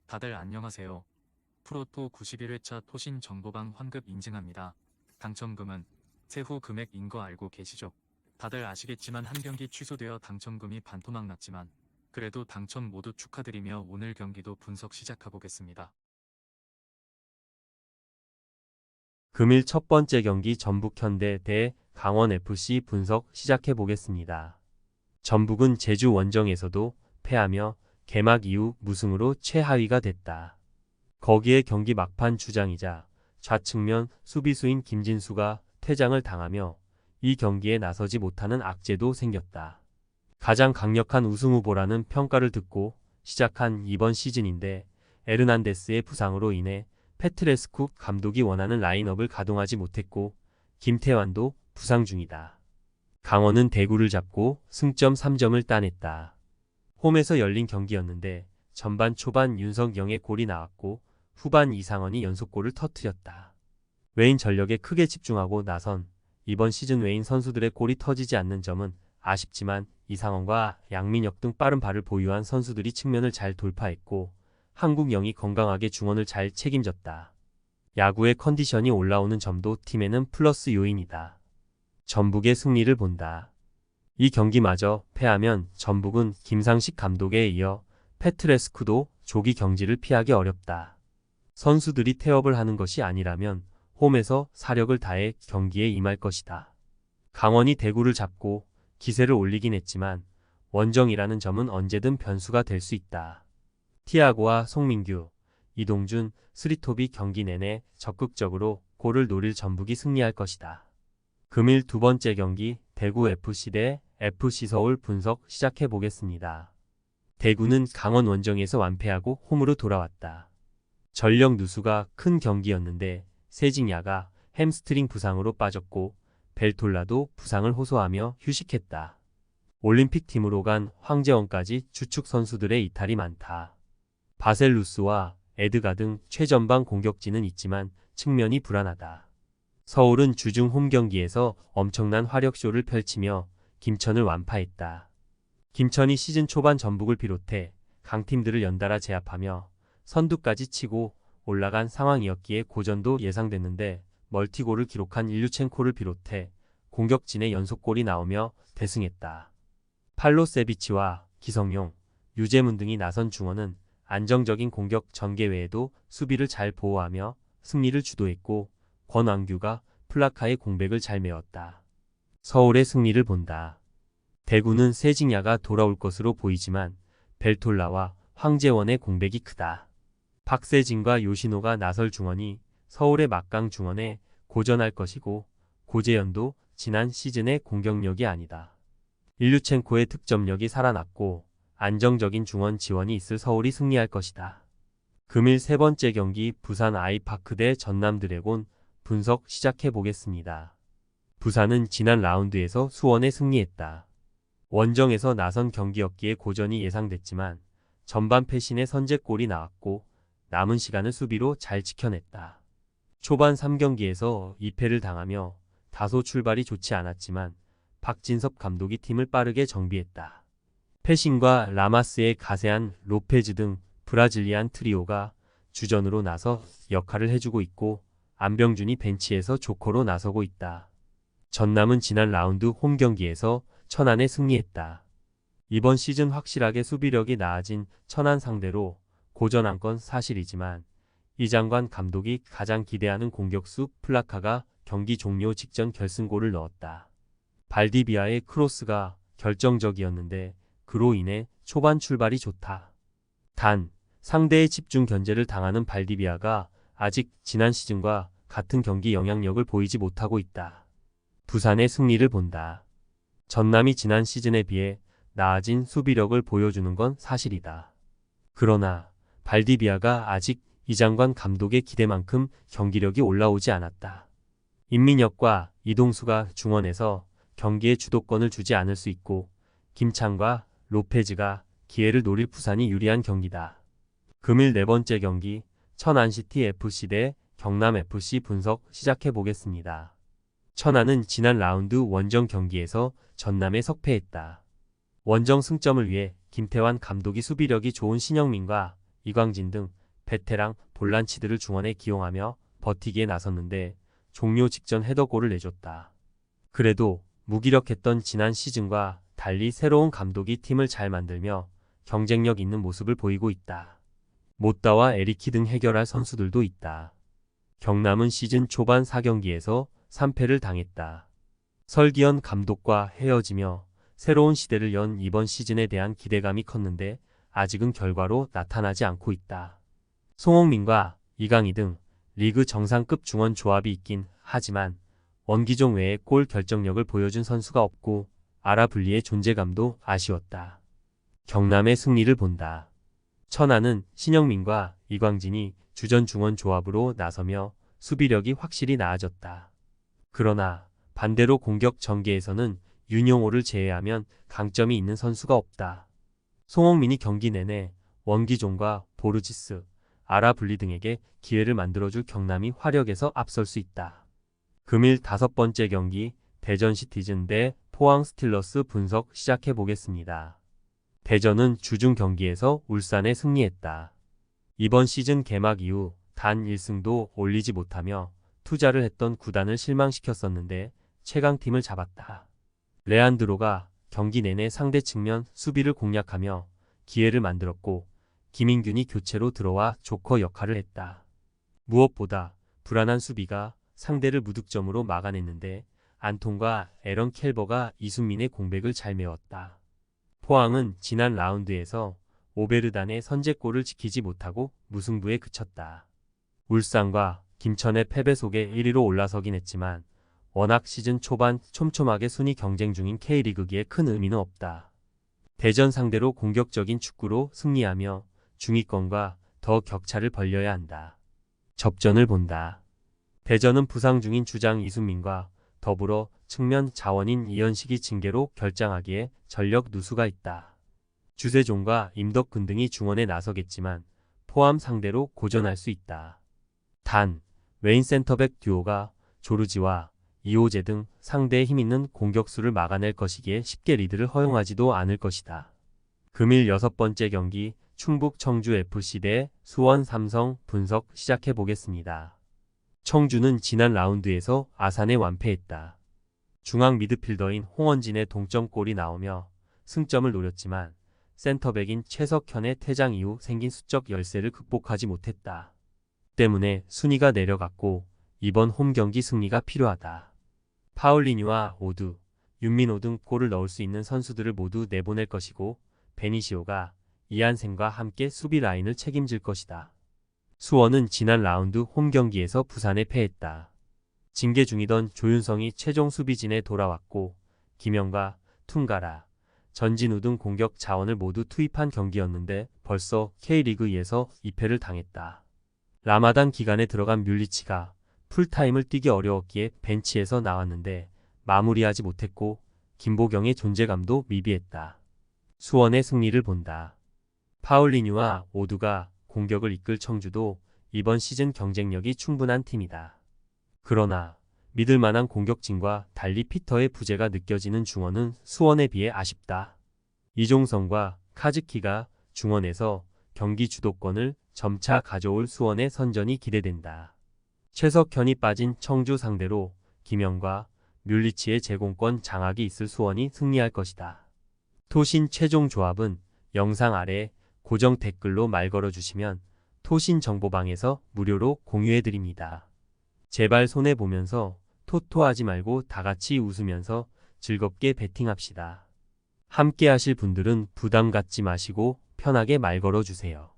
다들 안녕하세요. 프로토 91회차 토신 정보방 환급 인증합니다. 당첨금은 세후 금액인 거 알고 계시죠? 다들 아시겠지만 한 경기 취소되어 당첨금이 반토막 났지만 그래도 당첨 모두 축하드리며 오늘 경기도 분석 시작해보겠습니다. 금일 첫 번째 경기 전북현대 대 강원FC 분석 시작해 보겠습니다. 전북은 제주 원정에서도 패하며 개막 이후 무승으로 최하위가 됐다. 거기에 경기 막판 주장이자 좌측면 수비수인 김진수가 퇴장을 당하며 이 경기에 나서지 못하는 악재도 생겼다. 가장 강력한 우승 후보라는 평가를 듣고 시작한 이번 시즌인데 에르난데스의 부상으로 인해 페트레스쿠 감독이 원하는 라인업을 가동하지 못했고 김태환도 부상 중이다. 강원은 대구를 잡고 승점 3점을 따냈다. 홈에서 열린 경기였는데 전반 초반 윤석영의 골이 나왔고 후반 이상원이 연속골을 터뜨렸다. 외인 전력에 크게 집중하고 나선 이번 시즌 외인 선수들의 골이 터지지 않는 점은 아쉽지만 이상원과 양민혁 등 빠른 발을 보유한 선수들이 측면을 잘 돌파했고 한국영이 건강하게 중원을 잘 책임졌다. 야구의 컨디션이 올라오는 점도 팀에는 플러스 요인이다. 전북의 승리를 본다. 이 경기마저 패하면 전북은 김상식 감독에 이어 페트레스쿠도 조기 경질을 피하기 어렵다. 선수들이 태업을 하는 것이 아니라면 홈에서 사력을 다해 경기에 임할 것이다. 강원이 대구를 잡고 기세를 올리긴 했지만 원정이라는 점은 언제든 변수가 될 수 있다. 티아고와 송민규, 이동준, 스리톱이 경기 내내 적극적으로 골을 노릴 전북이 승리할 것이다. 금일 두 번째 경기 대구FC 대 FC서울 분석 시작해 보겠습니다. 대구는 강원 원정에서 완패하고 홈으로 돌아왔다. 전력 누수가 큰 경기였는데 세징야가 햄스트링 부상으로 빠졌고 벨톨라도 부상을 호소하며 휴식했다. 올림픽팀으로 간 황재원까지 주축 선수들의 이탈이 많다. 바셀루스와 에드가 등 최전방 공격진은 있지만 측면이 불안하다. 서울은 주중 홈 경기에서 엄청난 화력쇼를 펼치며 김천을 완파했다. 김천이 시즌 초반 전북을 비롯해 강팀들을 연달아 제압하며 선두까지 치고 올라간 상황이었기에 고전도 예상됐는데 멀티골을 기록한 일류첸코를 비롯해 공격진의 연속골이 나오며 대승했다. 팔로세비치와 기성용, 유재문 등이 나선 중원은 안정적인 공격 전개 외에도 수비를 잘 보호하며 승리를 주도했고 권왕규가 플라카의 공백을 잘 메웠다. 서울의 승리를 본다. 대구는 세징야가 돌아올 것으로 보이지만 벨톨라와 황재원의 공백이 크다. 박세진과 요시노가 나설 중원이 서울의 막강 중원에 고전할 것이고 고재현도 지난 시즌의 공격력이 아니다. 일류첸코의 득점력이 살아났고 안정적인 중원 지원이 있을 서울이 승리할 것이다. 금일 세 번째 경기 부산 아이파크 대 전남 드래곤 분석 시작해 보겠습니다. 부산은 지난 라운드에서 수원에 승리했다. 원정에서 나선 경기였기에 고전이 예상됐지만 전반 패신의 선제골이 나왔고 남은 시간을 수비로 잘 지켜냈다. 초반 3경기에서 2패를 당하며 다소 출발이 좋지 않았지만 박진섭 감독이 팀을 빠르게 정비했다. 패신과 라마스의 가세한 로페즈 등 브라질리안 트리오가 주전으로 나서 역할을 해주고 있고 안병준이 벤치에서 조커로 나서고 있다. 전남은 지난 라운드 홈 경기에서 천안에 승리했다. 이번 시즌 확실하게 수비력이 나아진 천안 상대로 고전한 건 사실이지만 이장관 감독이 가장 기대하는 공격수 플라카가 경기 종료 직전 결승골을 넣었다. 발디비아의 크로스가 결정적이었는데 그로 인해 초반 출발이 좋다. 단 상대의 집중 견제를 당하는 발디비아가 아직 지난 시즌과 같은 경기 영향력을 보이지 못하고 있다. 부산의 승리를 본다. 전남이 지난 시즌에 비해 나아진 수비력을 보여주는 건 사실이다. 그러나 발디비아가 아직 이장관 감독의 기대만큼 경기력이 올라오지 않았다. 임민혁과 이동수가 중원에서 경기의 주도권을 주지 않을 수 있고 김창과 로페즈가 기회를 노릴 부산이 유리한 경기다. 금일 네 번째 경기 천안시티FC 대 경남FC 분석 시작해 보겠습니다. 천안은 지난 라운드 원정 경기에서 전남에 석패했다. 원정 승점을 위해 김태환 감독이 수비력이 좋은 신영민과 이광진 등 베테랑 볼란치들을 중원에 기용하며 버티기에 나섰는데 종료 직전 헤더골을 내줬다. 그래도 무기력했던 지난 시즌과 달리 새로운 감독이 팀을 잘 만들며 경쟁력 있는 모습을 보이고 있다. 못다와 에리키 등 해결할 선수들도 있다. 경남은 시즌 초반 4경기에서 3패를 당했다. 설기현 감독과 헤어지며 새로운 시대를 연 이번 시즌에 대한 기대감이 컸는데 아직은 결과로 나타나지 않고 있다. 송홍민과 이강희 등 리그 정상급 중원 조합이 있긴 하지만 원기종 외에 골 결정력을 보여준 선수가 없고 아라블리의 존재감도 아쉬웠다. 경남의 승리를 본다. 천안은 신영민과 이광진이 주전 중원 조합으로 나서며 수비력이 확실히 나아졌다. 그러나 반대로 공격 전개에서는 윤용호를 제외하면 강점이 있는 선수가 없다. 송홍민이 경기 내내 원기종과 보르지스, 아라블리 등에게 기회를 만들어줄 경남이 화력에서 앞설 수 있다. 금일 5번째 경기 대전 시티즌 대 포항 스틸러스 분석 시작해 보겠습니다. 대전은 주중 경기에서 울산에 승리했다. 이번 시즌 개막 이후 단 1승도 올리지 못하며 투자를 했던 구단을 실망시켰었는데 최강팀을 잡았다. 레안드로가 경기 내내 상대 측면 수비를 공략하며 기회를 만들었고 김인균이 교체로 들어와 조커 역할을 했다. 무엇보다 불안한 수비가 상대를 무득점으로 막아냈는데 안톤과 에런 켈버가 이순민의 공백을 잘 메웠다. 포항은 지난 라운드에서 오베르단의 선제골을 지키지 못하고 무승부에 그쳤다. 울산과 김천의 패배 속에 1위로 올라서긴 했지만 워낙 시즌 초반 촘촘하게 순위 경쟁 중인 K리그기에 큰 의미는 없다. 대전 상대로 공격적인 축구로 승리하며 중위권과 더 격차를 벌려야 한다. 접전을 본다. 대전은 부상 중인 주장 이순민과 더불어 측면 자원인 이현식이 징계로 결장하기에 전력 누수가 있다. 주세종과 임덕근 등이 중원에 나서겠지만 포함 상대로 고전할 수 있다. 단, 외인 센터백 듀오가 조르지와 이호재 등 상대의 힘있는 공격수를 막아낼 것이기에 쉽게 리드를 허용하지도 않을 것이다. 금일 6번째 경기 충북 청주FC 대 수원 삼성 분석 시작해 보겠습니다. 청주는 지난 라운드에서 아산에 완패했다. 중앙 미드필더인 홍원진의 동점골이 나오며 승점을 노렸지만 센터백인 최석현의 퇴장 이후 생긴 수적 열세를 극복하지 못했다. 때문에 순위가 내려갔고 이번 홈 경기 승리가 필요하다. 파울리뉴와 오두, 윤민호 등 골을 넣을 수 있는 선수들을 모두 내보낼 것이고 베니시오가 이한생과 함께 수비 라인을 책임질 것이다. 수원은 지난 라운드 홈 경기에서 부산에 패했다. 징계 중이던 조윤성이 최종 수비진에 돌아왔고 김영과 퉁가라, 전진우 등 공격 자원을 모두 투입한 경기였는데 벌써 K리그2에서 2패를 당했다. 라마단 기간에 들어간 뮬리치가 풀타임을 뛰기 어려웠기에 벤치에서 나왔는데 마무리하지 못했고 김보경의 존재감도 미비했다. 수원의 승리를 본다. 파울리뉴와 오두가 공격을 이끌 청주도 이번 시즌 경쟁력이 충분한 팀이다. 그러나 믿을만한 공격진과 달리 피터의 부재가 느껴지는 중원은 수원에 비해 아쉽다. 이종성과 카즈키가 중원에서 경기 주도권을 점차 가져올 수원의 선전이 기대된다. 최석현이 빠진 청주 상대로 김영과 뮬리치의 제공권 장악이 있을 수원이 승리할 것이다. 토신 최종 조합은 영상 아래 고정 댓글로 말 걸어주시면 토신 정보방에서 무료로 공유해드립니다. 제발 손해보면서 토토하지 말고 다같이 웃으면서 즐겁게 베팅합시다. 함께 하실 분들은 부담 갖지 마시고 편하게 말 걸어주세요.